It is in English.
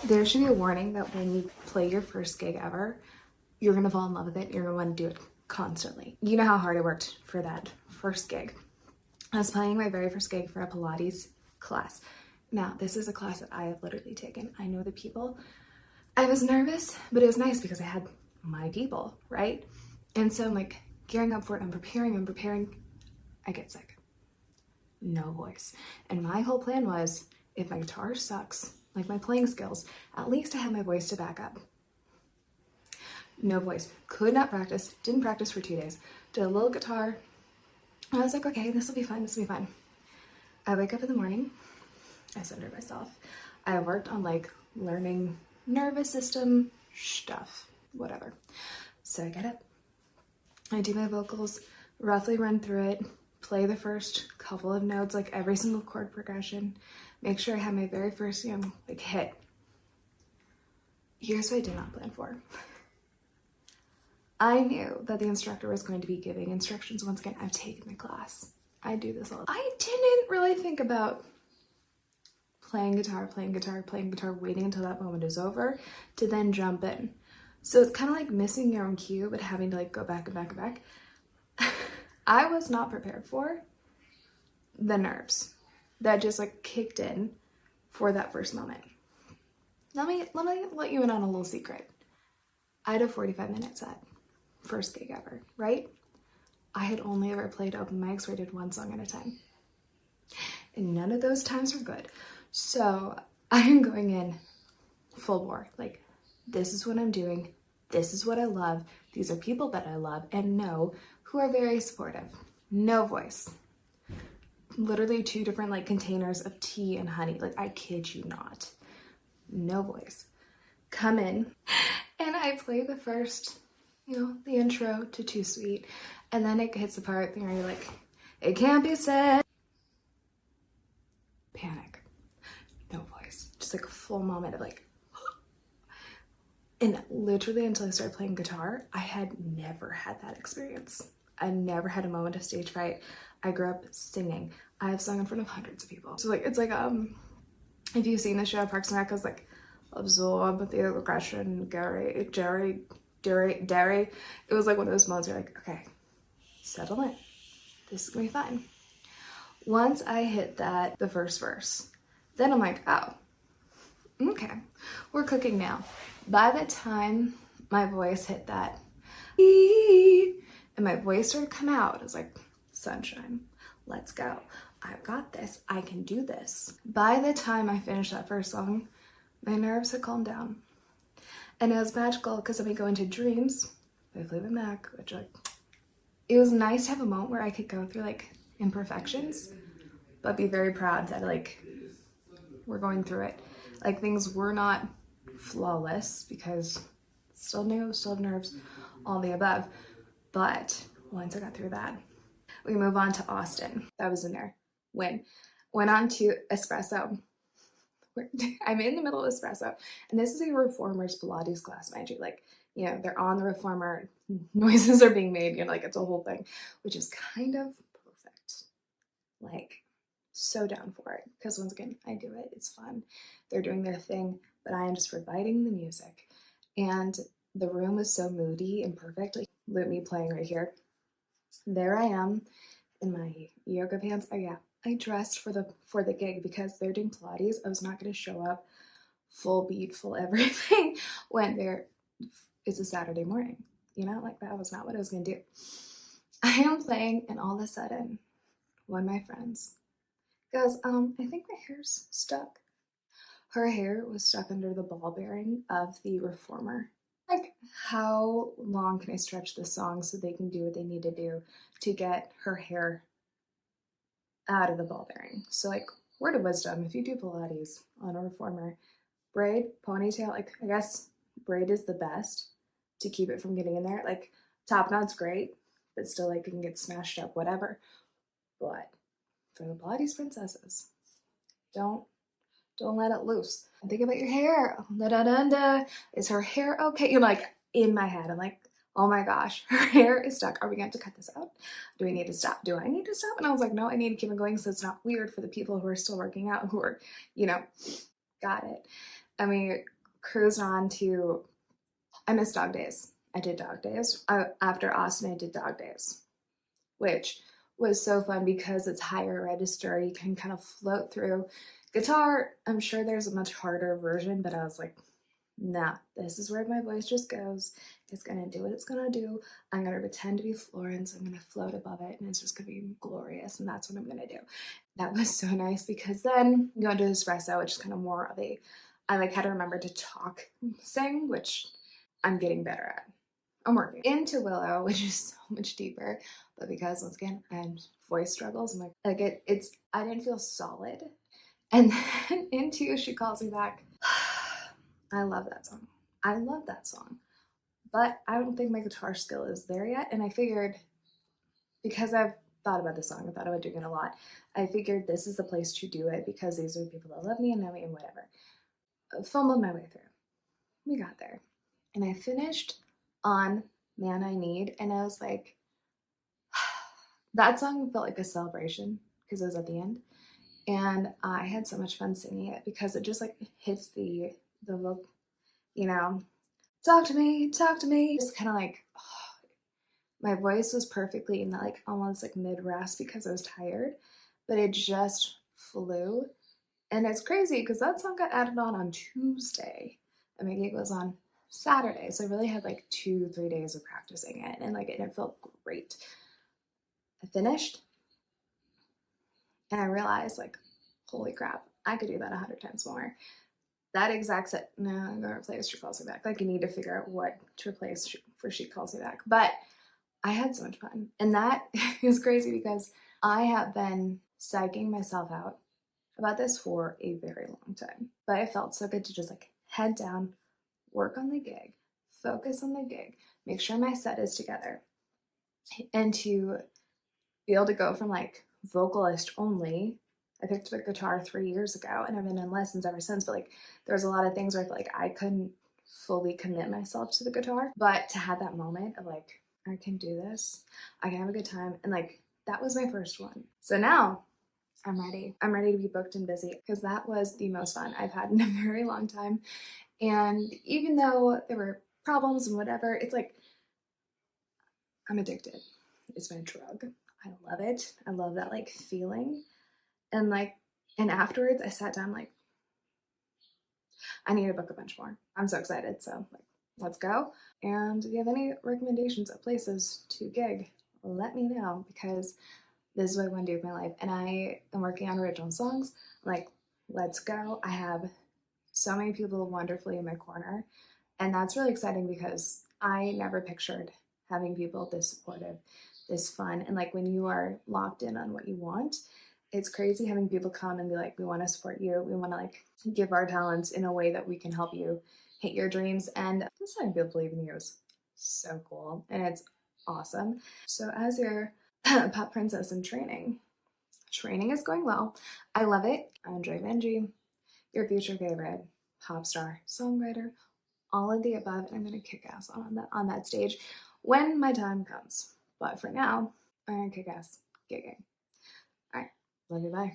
There should be a warning that when you play your first gig ever, you're gonna fall in love with it. You're gonna want to do it constantly. You know how hard I worked for that first gig. I was playing my very first gig for a Pilates class. Now, this is a class that I have literally taken. I know the people. I was nervous, but it was nice because I had my people, right? And so I'm like gearing up for it. I'm preparing. I get sick. No voice. And my whole plan was, if my guitar sucks, like my playing skills, at least I have my voice to back up. No voice. Could not practice. Didn't practice for 2 days. Did a little guitar. I was like, okay, this will be fine. This will be fine. I wake up in the morning. I center myself. I worked on like learning nervous system stuff, whatever. So I get up. I do my vocals, roughly run through it, play the first couple of notes, like every single chord progression, make sure I have my very first, like hit. Here's what I did not plan for. I knew that the instructor was going to be giving instructions. Once again, I've taken the class. I do this all. I didn't really think about playing guitar, waiting until that moment is over to then jump in. So it's kind of like missing your own cue, but having to like go back and back and back. I was not prepared for the nerves that just like kicked in for that first moment. Let me let you in on a little secret. I had a 45-minute set, first gig ever, right? I had only ever played open mics where I did one song at a time. And none of those times were good. So I am going in full bore. Like, this is what I'm doing. This is what I love. These are people that I love and know who are very supportive. No voice. Literally 2 different like containers of tea and honey. Like, I kid you not. No voice. Come in and I play the first, the intro to Too Sweet. And then it hits the part where you're like, it can't be said. Panic. No voice. Just like a full moment of like, and literally until I started playing guitar, I had never had that experience. I never had a moment of stage fright. I grew up singing. I have sung in front of hundreds of people. So like, it's like, if you've seen the show Parks and Rec, it's like, absorb the aggression, Jerry. It was like one of those moments where you're like, okay, settle in. This is gonna be fine. Once I hit the first verse, then I'm like, oh, okay, we're cooking now. By the time my voice hit that, and my voice started to come out, I was like, sunshine, let's go. I've got this. I can do this. By the time I finished that first song, my nerves had calmed down. And it was magical because then we go into dreams by Fleetwood Mac, which like, it was nice to have a moment where I could go through like imperfections, but be very proud that like, we're going through it. Like, things were not flawless because still new, still have nerves, all the above. But once I got through that, we move on to Austin. That was in there. Went on to Espresso. I'm in the middle of Espresso, and this is a reformer's Pilates class, mind you. Like, they're on the reformer, noises are being made, like it's a whole thing, which is kind of perfect. Like, so down for it, because once again, I do it. It's fun. They're doing their thing, but I am just providing the music. And the room was so moody and perfect. Like, look at me playing right here. There I am in my yoga pants. Oh yeah, I dressed for the gig because they're doing Pilates. I was not going to show up full beat, full everything when there is a Saturday morning. Like, that was not what I was going to do. I am playing, and all of a sudden, one of my friends goes, I think my hair's stuck. Her hair was stuck under the ball bearing of the reformer. Like, how long can I stretch this song so they can do what they need to do to get her hair out of the ball bearing? So like, word of wisdom, if you do Pilates on a reformer, braid, ponytail, like, I guess braid is the best to keep it from getting in there. Like, top knot's great, but still like it can get smashed up, whatever. But for the Pilates princesses, don't let it loose. And think about your hair. Is her hair okay? You're like, in my head, I'm like, oh my gosh, her hair is stuck. Are we going to cut this out? Do we need to stop? Do I need to stop? And I was like, no, I need to keep it going so it's not weird for the people who are still working out, who are, got it. I mean, cruised on to, I missed dog days. I did dog days. After Austin, I did dog days, which was so fun because it's higher register. You can kind of float through. Guitar, I'm sure there's a much harder version, but I was like, nah, this is where my voice just goes. It's gonna do what it's gonna do. I'm gonna pretend to be Florence. I'm gonna float above it, and it's just gonna be glorious. And that's what I'm gonna do. That was so nice because then going to espresso, which is kind of more of a, I like had to remember to talk, sing, which I'm getting better at. I'm working into Willow, which is so much deeper, but because once again I had voice struggles, I'm like it's I didn't feel solid. And then into She Calls Me Back. I love that song. I love that song. But I don't think my guitar skill is there yet. And I figured, because I've thought about this song, I thought about doing it a lot, I figured this is the place to do it because these are the people that love me and know me and whatever. I fumbled my way through. We got there. And I finished on Man I Need. And I was like, that song felt like a celebration because it was at the end. And I had so much fun singing it because it just like hits the vocal, you know, talk to me, talk to me. Just kind of like, oh, my voice was perfectly in that like almost like mid rasp because I was tired, but it just flew. And it's crazy because that song got added on Tuesday and my gig was on Saturday. So I really had like 2-3 days of practicing it and like it felt great. I finished and I realized like, holy crap, I could do that 100 times more. That exact set, no, I'm gonna replace She Calls Me Back. Like, you need to figure out what to replace for She Calls Me Back. But I had so much fun. And that is crazy because I have been psyching myself out about this for a very long time. But it felt so good to just like head down, work on the gig, focus on the gig, make sure my set is together, and to be able to go from like vocalist only. I picked up a guitar 3 years ago and I've been in lessons ever since, but like there was a lot of things where I felt like I couldn't fully commit myself to the guitar. But to have that moment of like, I can do this, I can have a good time, and like that was my first one. So now I'm ready. I'm ready to be booked and busy because that was the most fun I've had in a very long time. And even though there were problems and whatever, it's like I'm addicted. It's my drug. I love it. I love that like feeling. And like, and afterwards I sat down like, I need to book a bunch more. I'm so excited. So like, let's go. And if you have any recommendations of places to gig, let me know because this is what I want to do with my life. And I am working on original songs. Like, let's go. I have so many people wonderfully in my corner. And that's really exciting because I never pictured having people this supportive, this fun. And like when you are locked in on what you want, it's crazy having people come and be like, we want to support you. We want to like give our talents in a way that we can help you hit your dreams. And just having people believe in you is so cool. And it's awesome. So as your pop princess in training is going well. I love it. Andre Benji, your future favorite pop star, songwriter, all of the above, and I'm gonna kick ass on that stage when my time comes. But for now, I'm gonna kick ass gigging. All right, love you, bye.